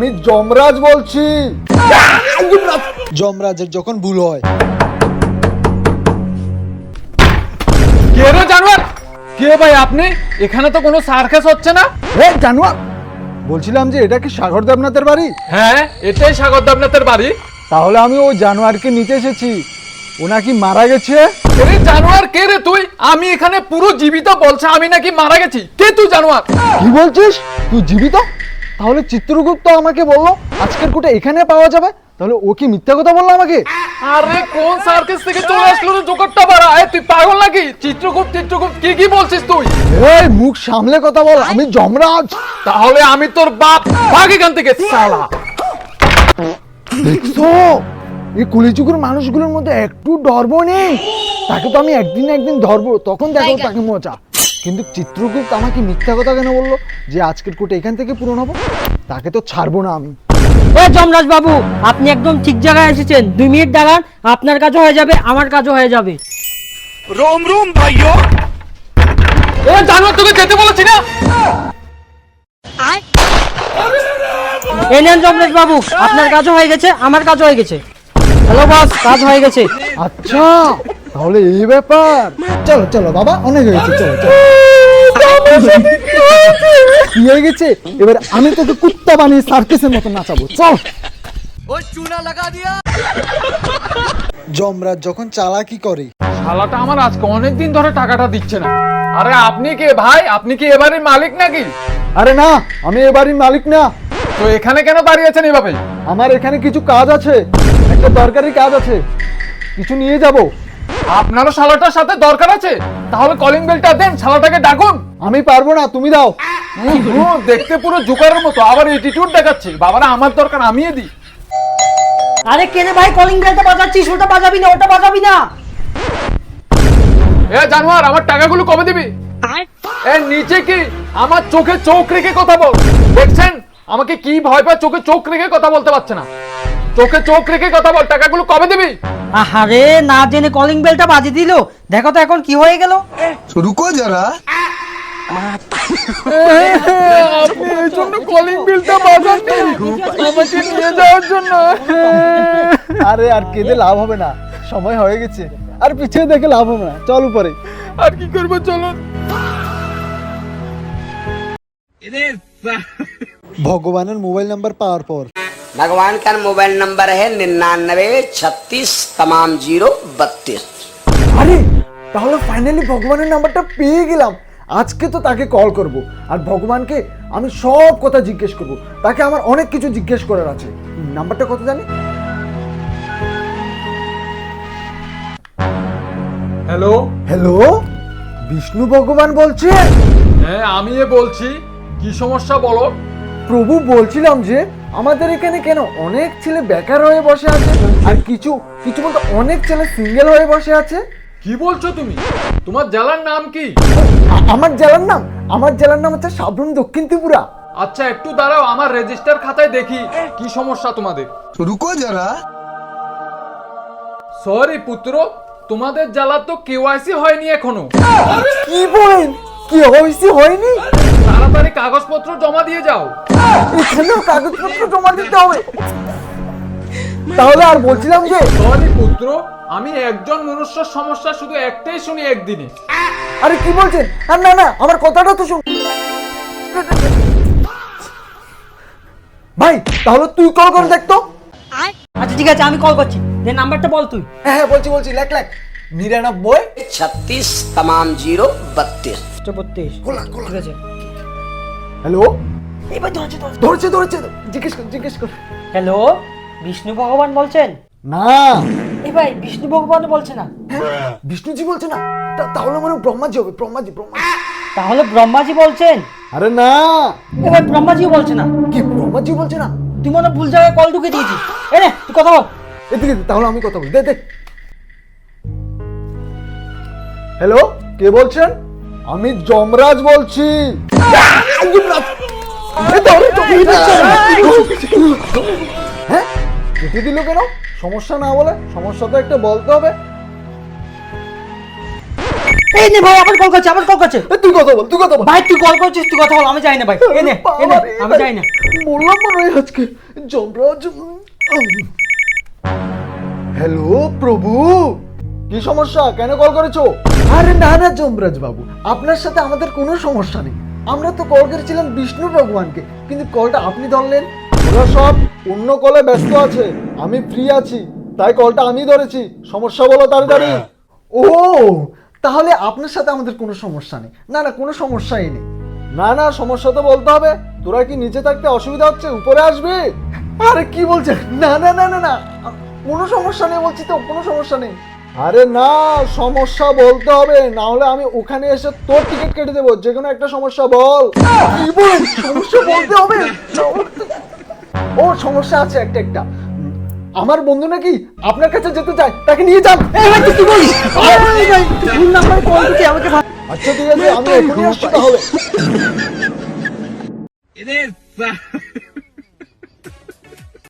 আমি যমরাজ বলছি। যমরাজের যখন ভুল হয়। কে রে জানোয়ার? কে ভাই আপনি? এখানে তো কোনো সার্কাস হচ্ছে না। জানোয়ার, বলছিলাম যে এটা কি সাগর দেবনাথের বাড়ি? হ্যাঁ, এটাই সাগর দেবনাথের বাড়ি। তাহলে আমি ওই জানোয়ারকে নিতে এসেছি। ও নাকি মারা গেছে। আরে জানোয়ার কে রে তুই? আমি এখানে পুরো জীবিত বলছে আমি নাকি মারা গেছি। কে তুই জানোয়ার? কি বলছিস? তুই জীবিত? তাহলে চিত্রগুপ্ত আমাকে বললো আজকের কোটা এখানে পাওয়া যাবে। তাহলে ও কি মিথ্যা কথা বললো আমাকে? আরে কোন সার্কাস থেকে চলে আসলো রে জোকারটা বাড়া? তুই পাগল নাকি? চিত্রগুপ্ত কি বলছিস তুই? এই মুখ সামলে কথা বল, আমি যমরাজ। তাহলে আমি তোর বাপ। ভাগ এখান থেকে শালা। দেখছো, এই কলিযুগের মানুষগুলোর মধ্যে একটু ডরবো নেই। তাকে তো আমি একদিন একদিন ধরবো, তখন দেখো তাকে মজা। কিন্তু চিত্রগুপ্ত আমাকে মিথ্যা কথা কেন বললো যে আজকের কোটা এখান থেকে পূরণ হবো? তাকে তো ছাড়বো না আমি। ও যমরাজ বাবু, আপনি একদম ঠিক জায়গায় এসেছেন। 2 মিনিট দাঁড়ান, আপনার কাজও হয়ে যাবে, আমার কাজও হয়ে যাবে। रोम रोम भाइयों। এ জানোয়ার, তোকে যেতে বলেছি না? এই নেন যমরাজ বাবু, আপনার কাজও হয়ে গেছে, আমার কাজও হয়ে গেছে। হ্যালো বস, কাজ হয়ে গেছে। আচ্ছা, তাহলে এই ব্যাপার। চলো চলো বাবা, অনেক হয়েছে, চলো চলো। কি হয়ে গেছে? এবার আমি তোকে কুত্তা বানিয়ে সার্কাসের মতো নাচাবো, চল। যমরাজ যখন চালাকি করে। শালাটা আমার আজকে অনেকদিন ধরে টাকাটা দিচ্ছে না। আরে আপনি কে ভাই? আপনি কি এবারের মালিক নাকি? আরে না, আমি এ বাড়ির মালিক না। তো এখানে কেন দাঁড়িয়েছেন এভাবে? আমার এখানে কিছু কাজ আছে, একটা দরকারি কাজ আছে, কিছু নিয়ে যাব। আপনারও শালাটার সাথে দরকার আছে? তাহলে কলিং বেলটা দেন, শালাটাকে ডাকুন। আমি পারবো না, তুমি দাও। দেখতে পুরো জোকারের মতো, আবার অ্যাটিটিউড দেখাচ্ছে। বাবারা আমার দরকার, আমিই দিই। আরে কেনে ভাই কলিং বেলটা বাজাচ্ছিস? ওটা বাজাবি না, ওটা বাজাবি না। এ জানোয়ার, আমার টাকাগুলো কবে দিবি? এর নিচে কি? আমার চোখে চোখ রেখে কথা বল। দেখছেন আমাকে কি ভয় পায়? চোখে চোখ রেখে কথা বলতে পারছে না। চোখে চোখ রেখে কথা বল, টাকাগুলো কবে দিবি? আহারে, না জেনে কলিং বেলটা বাজিয়ে দিল। দেখো তো এখন কি হয়ে গেল। রুকো যারা। আপনি এই জন্য কলিং বেলটা বাজাননি আমাকে নিয়ে যাওয়ার জন্য? আরে আর কেঁদে লাভ হবে না, সময় হয়ে গেছে। আর পিছিয়ে দেখে লাভ হবে না, চল উপরে। আর কি করবো, চলুন। ভগবানের মোবাইল নাম্বার পাওয়ার পর भगवान का मोबाइल नंबर है 9936 আরে তাহলে ফাইনালি ভগবানের নাম্বারটা পেয়ে গেলাম। আজকে তো তাকে কল করব, আর ভগবানকে আমি সব কথা জিজ্ঞেস করব। তাকে আমার অনেক কিছু জিজ্ঞেস করার আছে। নাম্বারটা কত জানি? হ্যালো। হ্যালো, বিষ্ণু ভগবান বলছে? হ্যাঁ, আমি বলছি। কি সমস্যা বলো? প্রভু, বলছিলাম যে আমাদের এখানে কেন অনেক ছেলে বেকার হয়ে বসে আছে, আর কিছু কিছু বলতে অনেক ছেলে সিঙ্গেল হয়ে বসে আছে। কি বলছো তুমি? তোমার জেলার নাম কি? আমার জেলার নাম হচ্ছে সাবরুম, দক্ষিণ ত্রিপুরা। আচ্ছা একটু দাঁড়াও, আমার রেজিস্টার খাতায় দেখি কি সমস্যা তোমাদের। রুকো যারা। সরি পুত্র, তোমাদের জেলা তো কেওয়াইসি হয়নি এখনো। কি বলেন? কি হয়েছে? হয়নি? তাড়াতাড়ি কাগজপত্র জমা দিয়ে যাও। এখানেও কাগজপত্র জমা দিতে হবে? তাহলে আর বলছিলাম যে সরি পুত্র, আমি একজন মনুষ্যর সমস্যা শুধু একটাই শুনি একদিনে। আরে কি বলছেন? আর না না, আমার কথাটা তো শুন ভাই। তাহলে তুই কল করে দেখতো। আচ্ছা ঠিক আছে, আমি কল করছি। যে নাম্বারটা বল তুই। হ্যাঁ হ্যাঁ, বলছি লেখ 99 36 तमाम 032। 32। ঠিক আছে। হ্যালো, এবার ধরছে। ধরেছে। জিজ্ঞেস কর। হ্যালো, বিষ্ণু ভগবান বলছেন? না, এ ভাই, বিষ্ণু ভগবান বলছে না। বিষ্ণুজি বলছে না? তাহলে মানে ব্রহ্মাজি হবে। ব্রহ্মাজি। তাহলে ব্রহ্মাজি বলছেন? আরে না, এবার ব্রহ্মাজিও বলছে না। কি ব্রহ্মাজি বলছে না? তুই মনে হয় ভুল জায়গায় কল ঢুকে দিয়েছিস। এ রে, তুই কথা বল। এদিকে দে, তাহলে আমি কথা বলি। দে। হ্যালো, কে বলছেন? আমি যমরাজ বলছি। হ্যাঁ, কেটে দিল কেন? সমস্যা না বলে? সমস্যা তো একটা বলতে হবে। এই নে ভাই, আবার কল করছে, আবার কল করছে। এ, তুই কথা বল, তুই কথা বল। ভাই তুই কল করছিস, তুই কথা বল, আমি যাই না ভাই। এই নে, এই নে, আমি যাই না। বললাম মনে হয় আজকে যমরাজ। হ্যালো প্রভু, কি সমস্যা, কেন কল করেছো? আরে না না যমরাজ বাবু, আপনার সাথে আমাদের কোনো সমস্যা নেই। আমরা তো কল করেছিলাম বিষ্ণু ভগবানকে, কিন্তু কলটা আপনি ধরলেন। ওরা সব অন্য কলে ব্যস্ত আছে, আমি ফ্রি আছি, তাই কলটা আমি ধরেছি। সমস্যা বলো তাড়াতাড়ি। ও, তাহলে আপনার সাথে আমাদের কোনো সমস্যা নেই। না না, কোনো সমস্যাই নেই। না না, সমস্যা তো বলতে হবে। তোরা কি নিচে থাকতে অসুবিধা হচ্ছে, উপরে আসবি? আরে কি বলছেন? না না না না না, কোনো সমস্যা নেই বলছি তো, কোনো সমস্যা নেই। আরে না, সমস্যা বলতে হবে, না হলে আমি ওখানে এসে তোর টিকিট কেটে দেবো। যে কোনো একটা সমস্যা বল। কি বল, সমস্যা বলতে হবে? ও, সমস্যা আছে একটা একটা। আমার বন্ধু নাকি আপনার কাছে যেতে চায়, তাকে নিয়ে যান। এই ভাই তুই কি বলিস? এই ভাই তুই ভুল নাম্বারে কল করছিস, আমাকে আচ্ছা ঠিক আছে, আমি এখনই আসছি তাহলে।